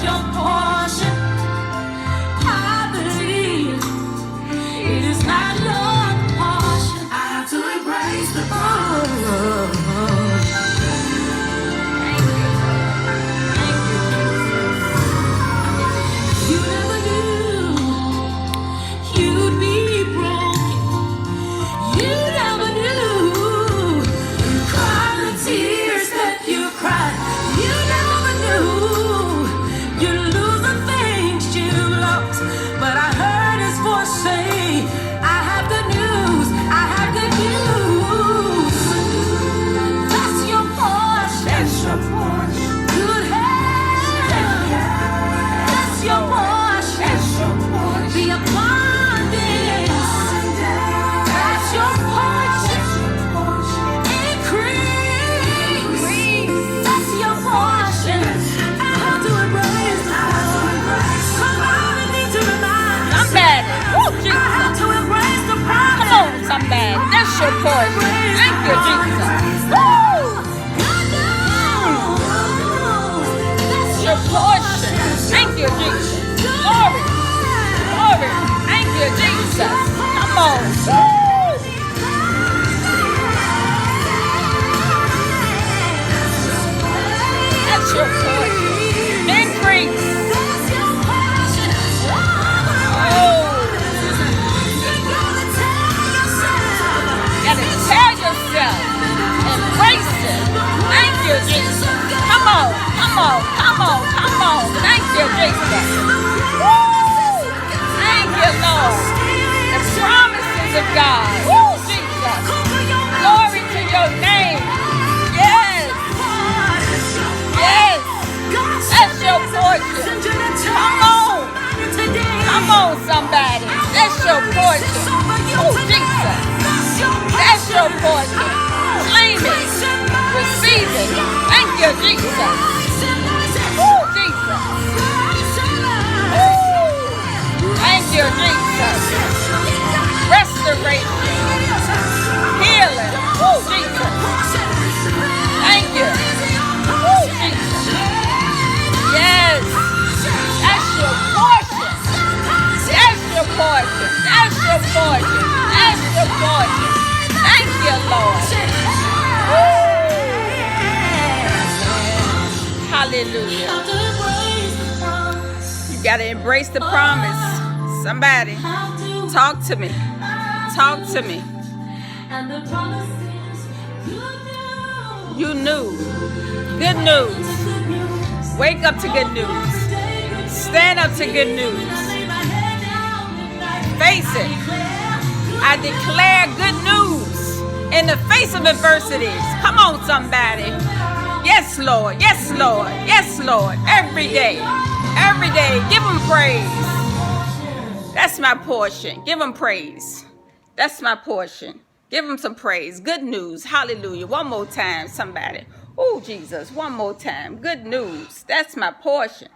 your portion. I believe it is not your portion. I have to embrace the promise. You never knew you'd be broken. You never knew you cried the tears that you cried. You never knew you'd lose the things you lost. But I heard his voice say, I have good news. I have good news. That's your portion. That's your portion. Good health. That's your portion. That's your portion. The abundance. That's your portion. Increase. That's your portion. I have to embrace. Somebody needs to remind. Somebody. Woo, I Jesus. have to embrace the promise. Come on, somebody. That's your portion. Thank you, Jesus. Woo! That's your portion. Thank you, Jesus. Glory. Glory. Thank you, Jesus. Come on. Woo! That's your portion. Increase. Oh. Gotta tell yourself. Embrace it. Thank you, Jesus. Come on. Come on. Come on. Come on. Thank you, Jesus. Woo! Thank you, Lord. The promises of God. Woo, Jesus. Glory to your name. Yes. Yes. That's your portion. Come on. Come on, somebody. That's your portion. Oh, Jesus. That's your portion. Claim it. Receive it. Thank you, Jesus. Oh, Jesus. Oh, thank you, Jesus. Restoration. Healing. Oh, Jesus. Thank you. Oh, Jesus. Yes. That's your portion. That's your portion. That's your portion. That's your portion. Thank you, Lord. Woo. Hallelujah. You got to embrace the promise. Somebody, talk to me. Talk to me. You knew. Good news. Wake up to good news. Stand up to good news. Face it. I declare good news in the face of adversities. Come on, somebody. Yes, Lord. Yes, Lord. Yes, Lord. Every day. Every day. Give him praise. That's my portion. Give him praise. That's my portion. Give him some praise. Good news. Hallelujah. One more time, somebody. Oh, Jesus. One more time. Good news. That's my portion.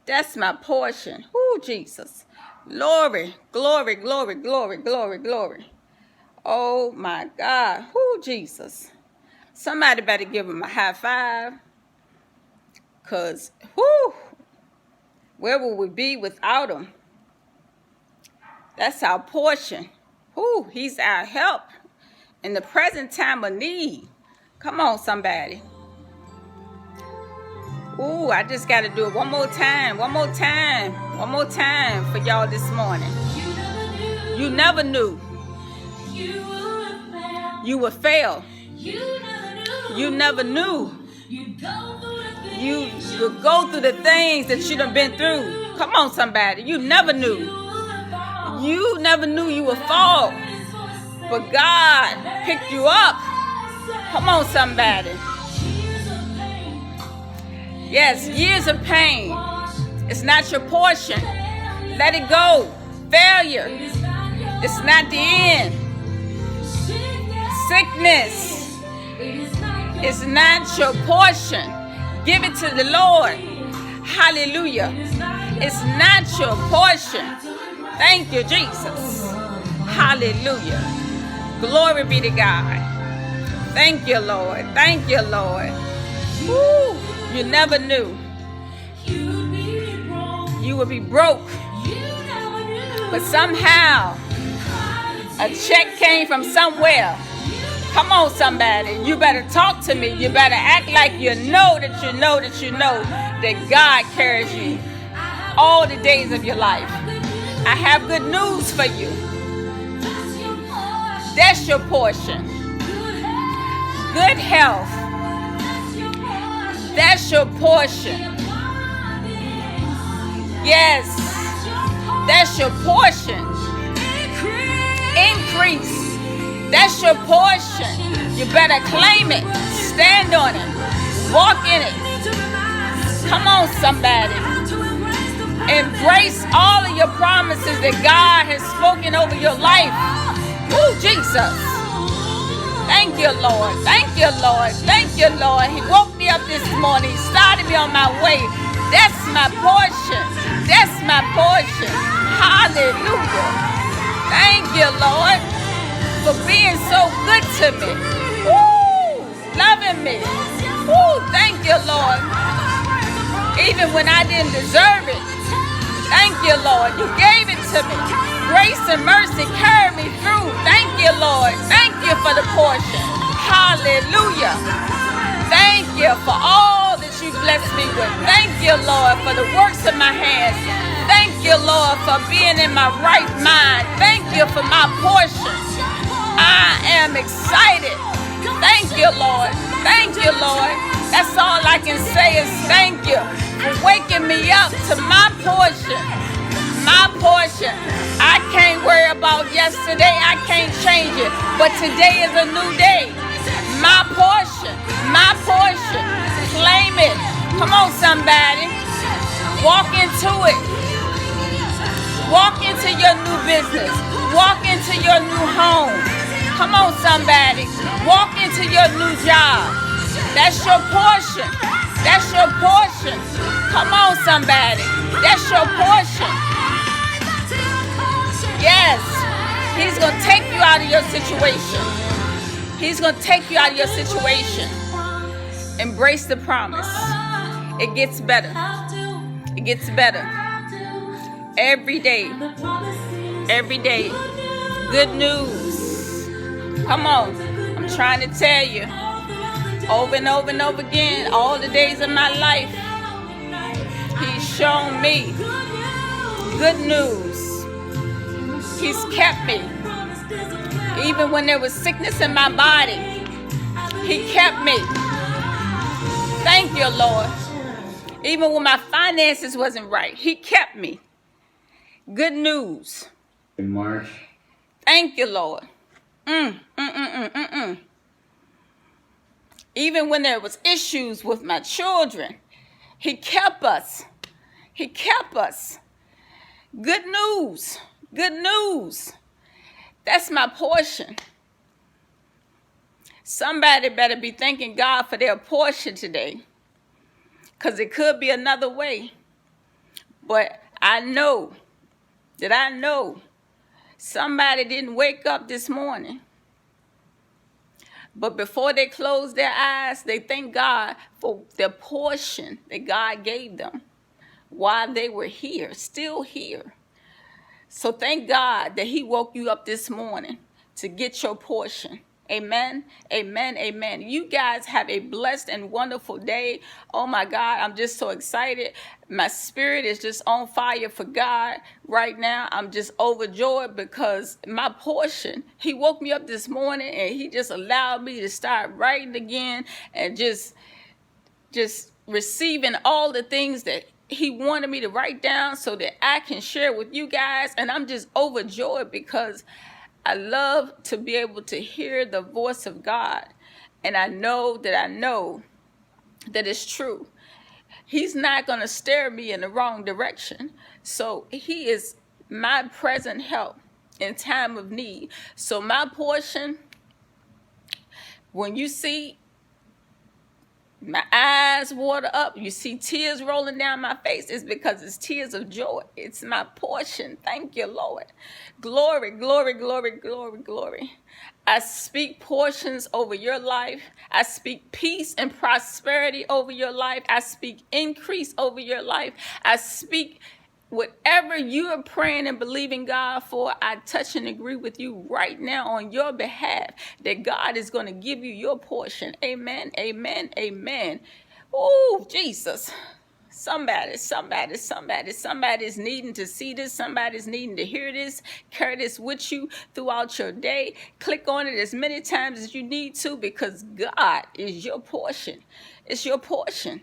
That's my portion. Oh, Jesus. Glory, glory, glory, glory, glory, glory. Oh, my God. Oh, Jesus. Somebody better give him a high five. Because, where will we be without him? That's our portion. He's our help in the present time of need. Come on, somebody. I just got to do it one more time. One more time. One more time for y'all this morning. You never knew. You would fail. You never knew. You would go through the things that you done been through. Come on, somebody. You never knew. You never knew you would fall. But God picked you up. Come on, somebody. Yes, years of pain. It's not your portion. Let it go. Failure. It's not the end. Sickness. It's not your portion. Give it to the Lord. Hallelujah. It's not your portion. Thank you, Jesus. Hallelujah. Glory be to God. Thank you, Lord. Thank you, Lord. Woo. You never knew. You would be broke. But somehow, a check came from somewhere. Come on, somebody. You better talk to me. You better act like you know that you know that you know that God carries you all the days of your life. I have good news for you. That's your portion. Good health. That's your portion. Yes. That's your portion. Increase. That's your portion. You better claim it. Stand on it. Walk in it. Come on, somebody. Embrace all of your promises that God has spoken over your life. Woo, Jesus. Thank you, Lord. Thank you, Lord. Thank you, Lord. He woke me up this morning. He started me on my way. That's my portion. That's my portion. Hallelujah. Thank you, Lord, for being so good to me. Woo! Loving me. Woo! Thank you, Lord. Even when I didn't deserve it. Thank you, Lord. You gave it to me. Grace and mercy carried me through. Thank you, Lord. Thank you for the portion. Hallelujah. Thank you for all that you blessed me with. Thank you, Lord, for the works of my hands. Thank you, Lord, for being in my right mind. Thank you for my portion. I am excited. Thank you, Lord. Thank you, Lord. That's all I can say is thank you for waking me up to my portion. My portion. I can't worry about yesterday. I can't change it. But today is a new day. My portion. My portion. Claim it. Come on, somebody. Walk into it. Walk into your new business. Walk into your new home. Come on, somebody. Walk into your new job. That's your portion. That's your portion. Come on, somebody. That's your portion. Yes. He's going to take you out of your situation. He's going to take you out of your situation. Embrace the promise. It gets better. It gets better. Every day. Every day. Good news. Come on. I'm trying to tell you. Over and over and over again. All the days of my life. He's shown me good news. He's kept me. Even when there was sickness in my body. He kept me. Thank you, Lord. Even when my finances wasn't right. He kept me. Good news. In March. Thank you, Lord. Even when there was issues with my children, he kept us. He kept us. Good news. Good news. That's my portion. Somebody better be thanking God for their portion today. Because it could be another way. But I know somebody didn't wake up this morning. But before they close their eyes, they thank God for the portion that God gave them while they were here, still here. So thank God that he woke you up this morning to get your portion. Amen, amen, amen. You guys have a blessed and wonderful day. Oh my God, I'm just so excited. My spirit is just on fire for God right now. I'm just overjoyed because my portion, he woke me up this morning and he just allowed me to start writing again and just receiving all the things that he wanted me to write down so that I can share with you guys. And I'm just overjoyed because I love to be able to hear the voice of God. And I know that it's true. He's not going to steer me in the wrong direction. So he is my present help in time of need. So my portion, when you see my eyes water up, you see tears rolling down my face, it's because it's tears of joy. It's my portion. Thank you, Lord. Glory, glory, glory, glory, glory. I speak portions over your life. I speak peace and prosperity over your life. I speak increase over your life. I speak Whatever you are praying and believing God for, I touch and agree with you right now on your behalf that God is going to give you your portion. Amen, amen, amen. Oh, Jesus. Somebody's needing to see this. Somebody's needing to hear this. Carry this with you throughout your day. Click on it as many times as you need to, because God is your portion. It's your portion.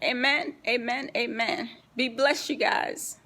Amen, amen, amen. Be blessed, you guys.